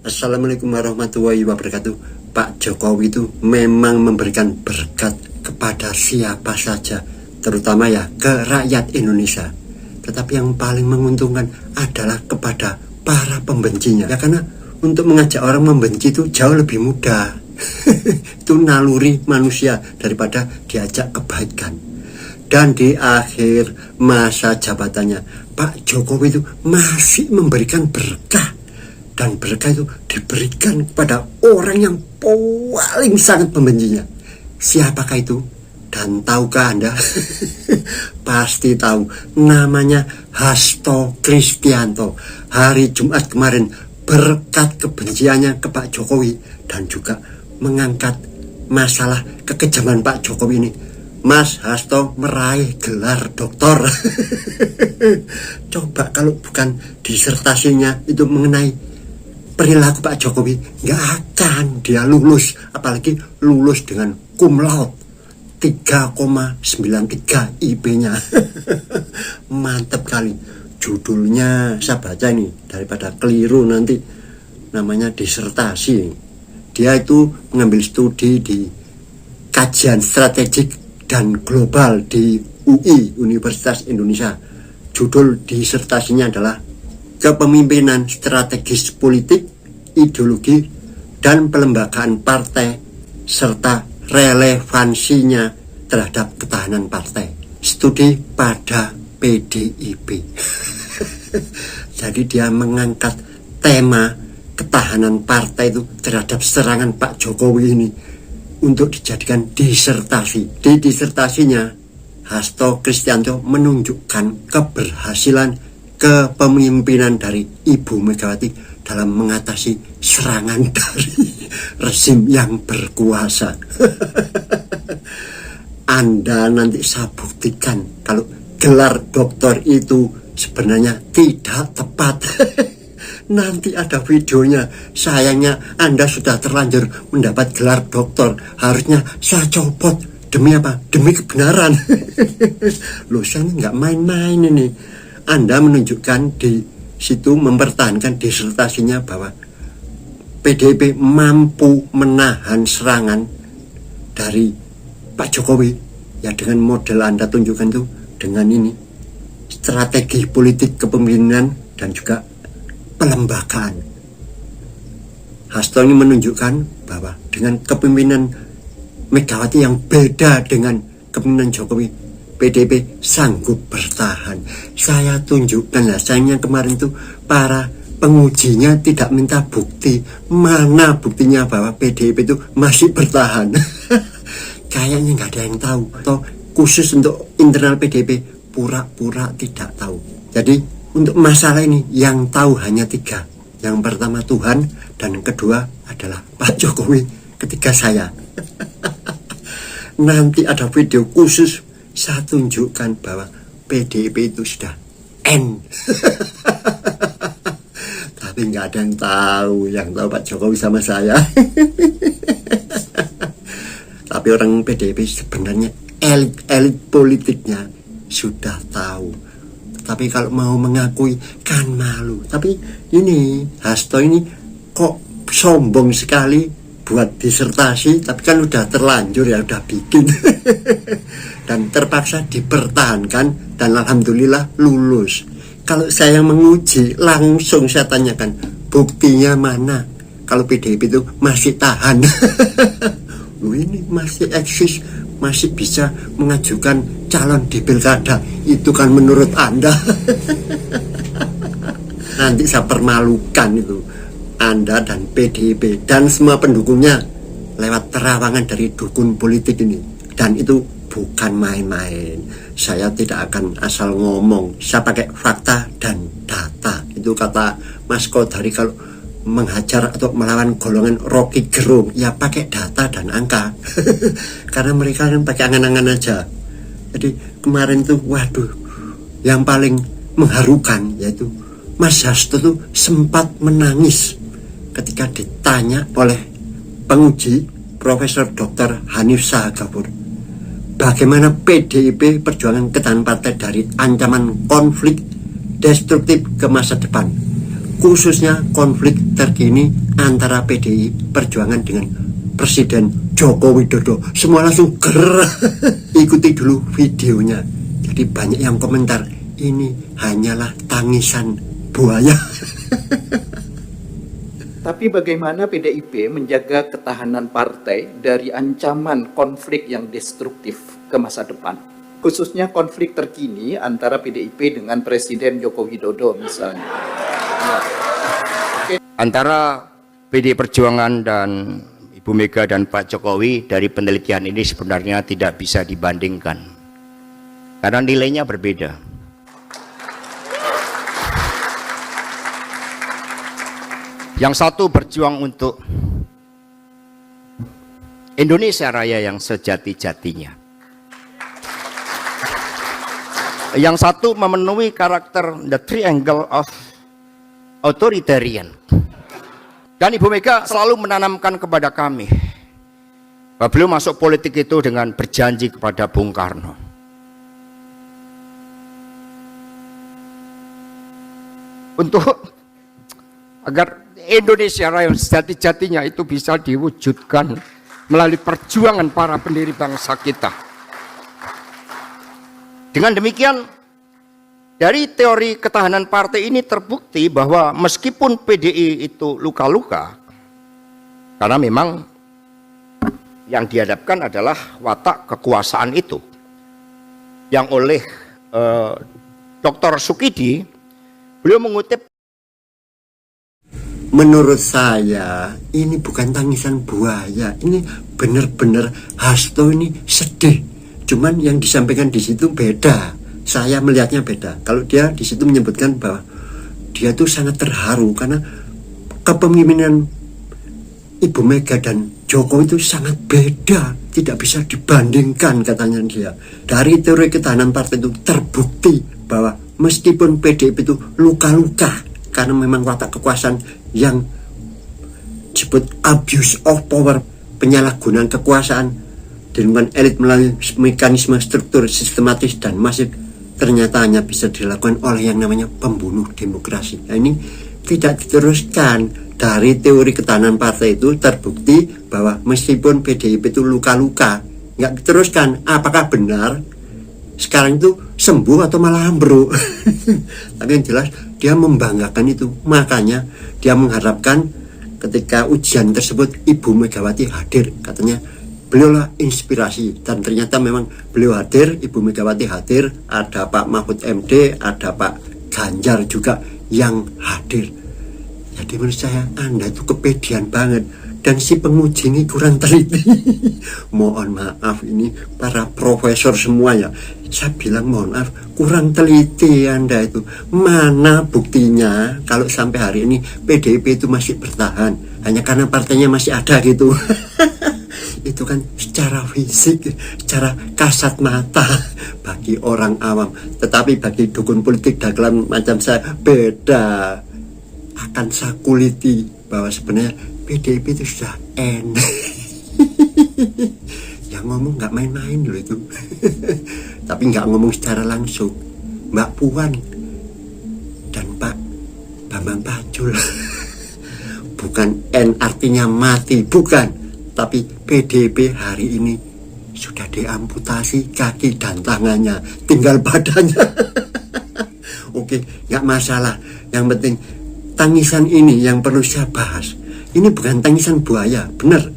Assalamualaikum warahmatullahi wabarakatuh. Pak Jokowi itu memang memberikan berkat kepada siapa saja, terutama ya ke rakyat Indonesia. Tetapi yang paling menguntungkan adalah kepada para pembencinya. Ya karena untuk mengajak orang membenci itu jauh lebih mudah. Itu naluri manusia daripada diajak kebaikan. Dan di akhir masa jabatannya, Pak Jokowi itu masih memberikan berkah. Dan berkah itu diberikan kepada orang yang paling sangat membencinya. Siapakah itu? Dan tahukah Anda? Pasti tahu. Namanya Hasto Kristianto. Hari Jumat kemarin berkat kebenciannya ke Pak Jokowi dan juga mengangkat masalah kekejaman Pak Jokowi ini, Mas Hasto meraih gelar doktor. Coba kalau bukan disertasinya itu mengenai perilaku Pak Jokowi, nggak akan dia lulus, apalagi lulus dengan cum laude 3,93 IP-nya. Mantap kali. Judulnya saya baca ini daripada keliru nanti, namanya disertasi. Dia itu mengambil studi di kajian strategik dan global di UI, Universitas Indonesia. Judul disertasinya adalah Kepemimpinan Strategis Politik, Ideologi, dan Pelembagaan Partai, serta relevansinya terhadap ketahanan partai. Studi pada PDIP. Jadi dia mengangkat tema ketahanan partai itu terhadap serangan Pak Jokowi ini untuk dijadikan disertasi. Di disertasinya, Hasto Kristianto menunjukkan keberhasilan kepemimpinan dari Ibu Megawati dalam mengatasi serangan dari rezim yang berkuasa. Anda nanti saya buktikan kalau gelar doktor itu sebenarnya tidak tepat. Nanti ada videonya. Sayangnya Anda sudah terlanjur mendapat gelar doktor. Harusnya saya copot. Demi apa? Demi kebenaran. Loh, saya nggak main-main ini. Anda menunjukkan di situ, mempertahankan disertasinya bahwa PDIP mampu menahan serangan dari Pak Jokowi. Ya dengan model Anda tunjukkan itu, dengan ini strategi politik kepemimpinan dan juga pelembagaan. Hasto ini menunjukkan bahwa dengan kepemimpinan Megawati yang beda dengan kepemimpinan Jokowi, PDIP sanggup bertahan. Saya tunjukkan lah, sayangnya kemarin tuh para pengujinya tidak minta bukti. Mana buktinya bahwa PDIP itu masih bertahan? Kayaknya nggak ada yang tahu. Atau khusus untuk internal PDIP pura-pura tidak tahu. Jadi untuk masalah ini yang tahu hanya 3. Yang pertama Tuhan, dan yang kedua adalah Pak Jokowi, ketiga saya. Nanti ada video khusus saya tunjukkan bahwa PDIP itu sudah N. Tapi nggak ada yang tahu. Yang tahu Pak Jokowi sama saya. Tapi orang PDIP sebenarnya elit politiknya sudah tahu. Tapi kalau mau mengakui kan malu. Tapi ini Hasto ini kok sombong sekali buat disertasi, tapi kan udah terlanjur ya, udah bikin. Dan terpaksa dipertahankan dan alhamdulillah lulus. Kalau saya menguji, langsung saya tanyakan, buktinya mana kalau PDIP itu masih tahan? Loh, ini masih eksis, masih bisa mengajukan calon di pilkada. Itu kan menurut Anda. Nanti saya permalukan itu Anda dan PDIP dan semua pendukungnya lewat terawangan dari dukun politik ini. Dan itu bukan main-main. Saya tidak akan asal ngomong. Saya pakai fakta dan data. Itu kata Mas Kodari kalau menghajar atau melawan golongan Rocky Gerung, ya pakai data dan angka. Karena mereka kan pakai angan-angan aja. Jadi kemarin tuh, waduh, yang paling mengharukan yaitu Mas Hasto tuh sempat menangis ketika ditanya oleh penguji Profesor Dr. Hanif Sahagapur, bagaimana PDIP perjuangan ketahanan partai dari ancaman konflik destruktif ke masa depan, khususnya konflik terkini antara PDI Perjuangan dengan Presiden Joko Widodo. Semua langsung gerak. Ikuti dulu videonya. Jadi banyak yang komentar, ini hanyalah tangisan buaya. Tapi bagaimana PDIP menjaga ketahanan partai dari ancaman konflik yang destruktif ke masa depan? Khususnya konflik terkini antara PDIP dengan Presiden Joko Widodo misalnya. Antara PDI Perjuangan dan Ibu Mega dan Pak Jokowi dari penelitian ini sebenarnya tidak bisa dibandingkan. Karena nilainya berbeda. Yang satu berjuang untuk Indonesia Raya yang sejati-jatinya. Yang satu memenuhi karakter the triangle of authoritarian. Dan Ibu Mega selalu menanamkan kepada kami bahwa beliau masuk politik itu dengan berjanji kepada Bung Karno. Untuk agar Indonesia Raya sejati-jatinya itu bisa diwujudkan melalui perjuangan para pendiri bangsa kita. Dengan demikian, dari teori ketahanan partai ini terbukti bahwa meskipun PDI itu luka-luka, karena memang yang dihadapkan adalah watak kekuasaan itu, yang oleh Dr. Sukidi, beliau mengutip, menurut saya ini bukan tangisan buaya, ini benar-benar Hasto ini sedih. Cuman yang disampaikan di situ beda. Saya melihatnya beda. Kalau dia di situ menyebutkan bahwa dia tuh sangat terharu karena kepemimpinan Ibu Mega dan Jokowi itu sangat beda, tidak bisa dibandingkan katanya dia. Dari teori ketahanan partai itu terbukti bahwa meskipun PDIP itu luka-luka karena memang watak kekuasaan yang disebut abuse of power, penyalahgunaan kekuasaan di lingkungan elit melalui mekanisme struktur sistematis dan masif, ternyata hanya bisa dilakukan oleh yang namanya pembunuh demokrasi. Nah, ini tidak diteruskan. Dari teori ketahanan partai itu terbukti bahwa meskipun PDIP itu luka-luka, nggak diteruskan. Apakah benar sekarang itu sembuh atau malah ambruk? Tapi yang jelas dia membanggakan itu. Makanya dia mengharapkan ketika ujian tersebut Ibu Megawati hadir. Katanya beliaulah inspirasi, dan ternyata memang beliau hadir, Ibu Megawati hadir, ada Pak Mahfud MD, ada Pak Ganjar juga yang hadir. Jadi menurut saya Anda itu kepedean banget, dan si penguji ini kurang teliti. Mohon maaf, ini para profesor semua ya, saya bilang mohon maaf, kurang teliti Anda itu. Mana buktinya kalau sampai hari ini PDIP itu masih bertahan hanya karena partainya masih ada gitu. Itu kan secara fisik, secara kasat mata bagi orang awam. Tetapi bagi dukun politik dagelan macam saya beda. Akan saya kuliti bahwa sebenarnya PDIP itu sudah end. Yang ngomong nggak main-main loh itu. Tapi nggak ngomong secara langsung. Mbak Puan dan Pak Bambang Pacul. Bukan end artinya mati, bukan. Tapi PDIP hari ini sudah diamputasi kaki dan tangannya, tinggal badannya. Oke, nggak masalah. Yang penting tangisan ini yang perlu saya bahas. Ini bukan tangisan buaya, benar.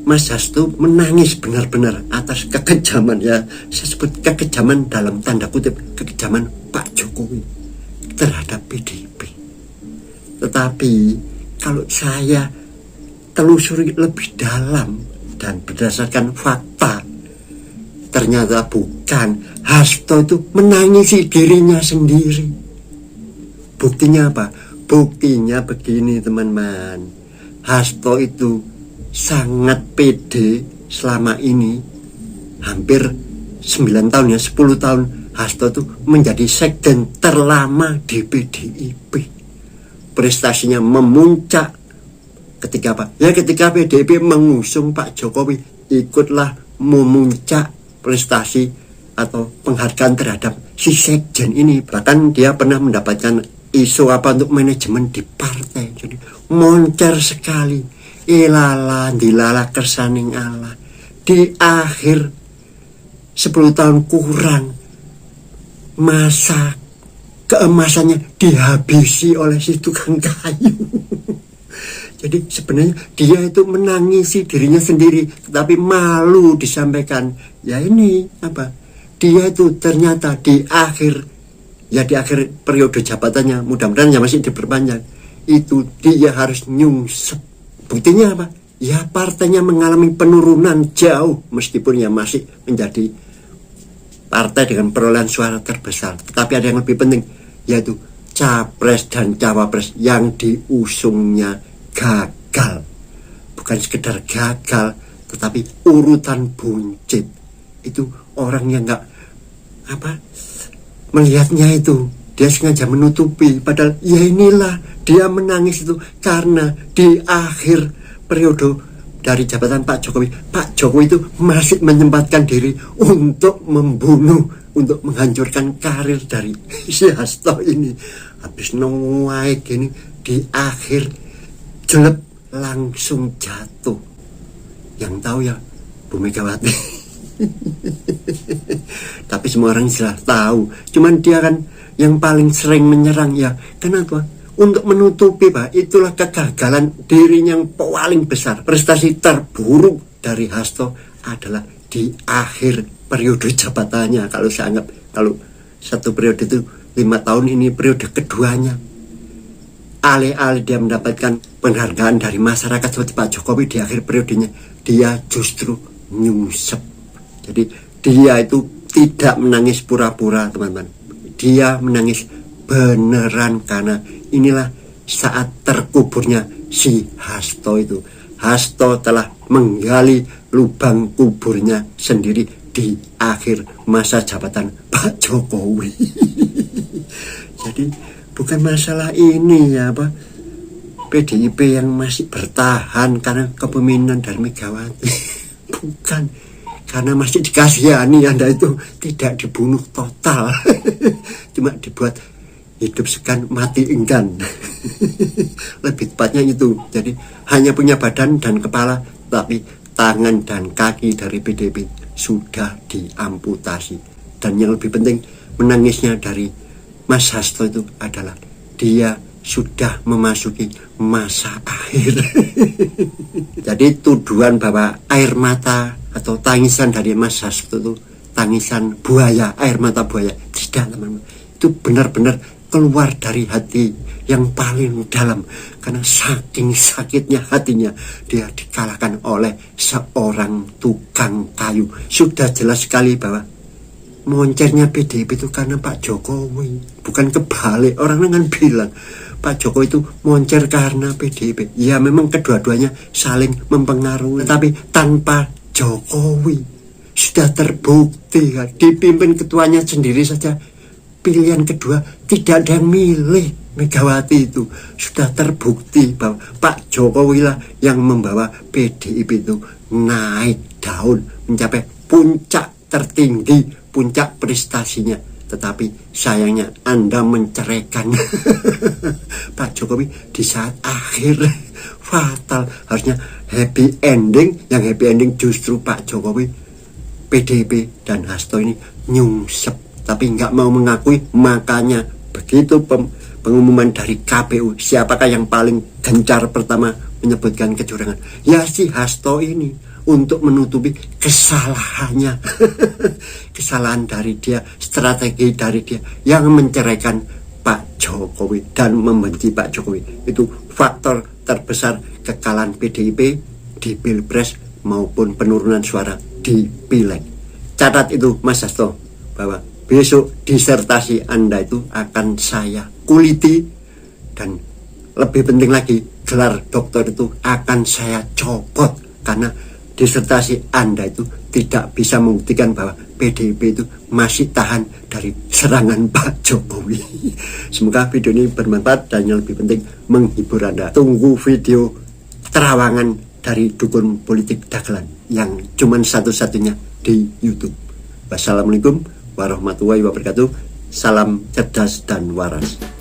Mas Hasto menangis benar-benar atas kekejaman, ya saya sebut kekejaman dalam tanda kutip, kekejaman Pak Jokowi terhadap PDIP. Tetapi kalau saya telusuri lebih dalam dan berdasarkan fakta, ternyata bukan. Hasto itu menangisi dirinya sendiri. Buktinya apa? Buktinya begini teman-teman, Hasto itu sangat pede selama ini, hampir 9 tahun ya, 10 tahun Hasto itu menjadi sekjen terlama di PDIP. Prestasinya memuncak ketika apa? Ya ketika PDIP mengusung Pak Jokowi, ikutlah memuncak prestasi atau penghargaan terhadap si sekjen ini. Bahkan dia pernah mendapatkan isu apa untuk manajemen di partai. Jadi moncer sekali. Ilala dilala kersaning Allah. Di akhir 10 tahun kurang masa keemasannya dihabisi oleh si tukang kayu. Jadi sebenarnya dia itu menangisi dirinya sendiri, tetapi malu disampaikan. Ya ini apa? Dia itu ternyata di akhir periode jabatannya, mudah-mudahan ya masih diperpanjang, itu dia harus nyungsep. Buktinya apa? Ya partainya mengalami penurunan jauh, meskipun ya masih menjadi partai dengan perolehan suara terbesar. Tetapi ada yang lebih penting, yaitu capres dan cawapres yang diusungnya gagal. Bukan sekedar gagal, tetapi urutan buncit. Itu orang yang nggak melihatnya itu, dia sengaja menutupi. Padahal ya inilah dia menangis itu karena di akhir periode dari jabatan Pak Jokowi itu masih menyempatkan diri untuk membunuh, untuk menghancurkan karir dari si Hasto ini. Habis nuai gini di akhir jelek langsung jatuh. Yang tahu ya Bu Megawati. Tapi semua orang sudah tahu. Cuman dia kan yang paling sering menyerang. Ya kenapa? Untuk menutupi Pak, itulah kegagalan dirinya yang paling besar. Prestasi terburuk dari Hasto adalah di akhir periode jabatannya. Kalau saya anggap, kalau satu periode itu 5 tahun, ini periode keduanya. Alih-alih dia mendapatkan penghargaan dari masyarakat seperti Pak Jokowi di akhir periodenya, dia justru nyungsep. Jadi dia itu tidak menangis pura-pura, teman-teman. Dia menangis beneran, karena inilah saat terkuburnya si Hasto itu. Hasto telah menggali lubang kuburnya sendiri di akhir masa jabatan Pak Jokowi. Jadi bukan masalah ini ya Pak, PDIP yang masih bertahan karena kepemimpinan dari Megawati. Bukan, karena masih dikasihani Anda itu tidak dibunuh total. Cuma dibuat hidup segan mati enggan. Lebih tepatnya itu. Jadi hanya punya badan dan kepala, tapi tangan dan kaki dari PDIP sudah diamputasi. Dan yang lebih penting, menangisnya dari Mas Hasto itu adalah dia sudah memasuki masa akhir. Jadi tuduhan bahwa air mata atau tangisan dari Mas Hasto itu tangisan buaya, air mata buaya, tidak teman-teman. Itu benar-benar keluar dari hati yang paling dalam, karena saking sakitnya hatinya dia dikalahkan oleh seorang tukang kayu. Sudah jelas sekali bahwa moncernya PDIP itu karena Pak Jokowi, bukan kebalik. Orang dengan bilang Pak Jokowi itu moncer karena PDIP. Ya memang kedua-duanya saling mempengaruhi, tapi tanpa Jokowi sudah terbukti kan? Dipimpin ketuanya sendiri saja, pilihan kedua tidak ada yang milih Megawati. Itu sudah terbukti bahwa Pak Jokowi lah yang membawa PDIP itu naik daun, mencapai puncak tertinggi, puncak prestasinya. Tetapi sayangnya Anda menceraikan Pak Jokowi di saat akhir. Fatal. Harusnya happy ending. Yang happy ending justru Pak Jokowi, PDIP dan Hasto ini nyungsep, tapi nggak mau mengakui. Makanya begitu pengumuman dari KPU, siapakah yang paling gencar pertama menyebutkan kecurangan? Ya si Hasto ini, untuk menutupi kesalahannya. Kesalahan dari dia, strategi dari dia yang menceraikan Pak Jokowi dan membenci Pak Jokowi. Itu faktor terbesar kekalahan PDIP di Pilpres maupun penurunan suara di Pileg. Catat itu Mas Hasto, bahwa besok disertasi Anda itu akan saya kuliti, dan lebih penting lagi gelar doktor itu akan saya copot, karena disertasi Anda itu tidak bisa membuktikan bahwa PDIP itu masih tahan dari serangan Pak Jokowi. Semoga video ini bermanfaat dan yang lebih penting menghibur Anda. Tunggu video terawangan dari dukun politik dagelan yang cuman satu-satunya di YouTube. Wassalamualaikum warahmatullahi wabarakatuh. Salam cerdas dan waras.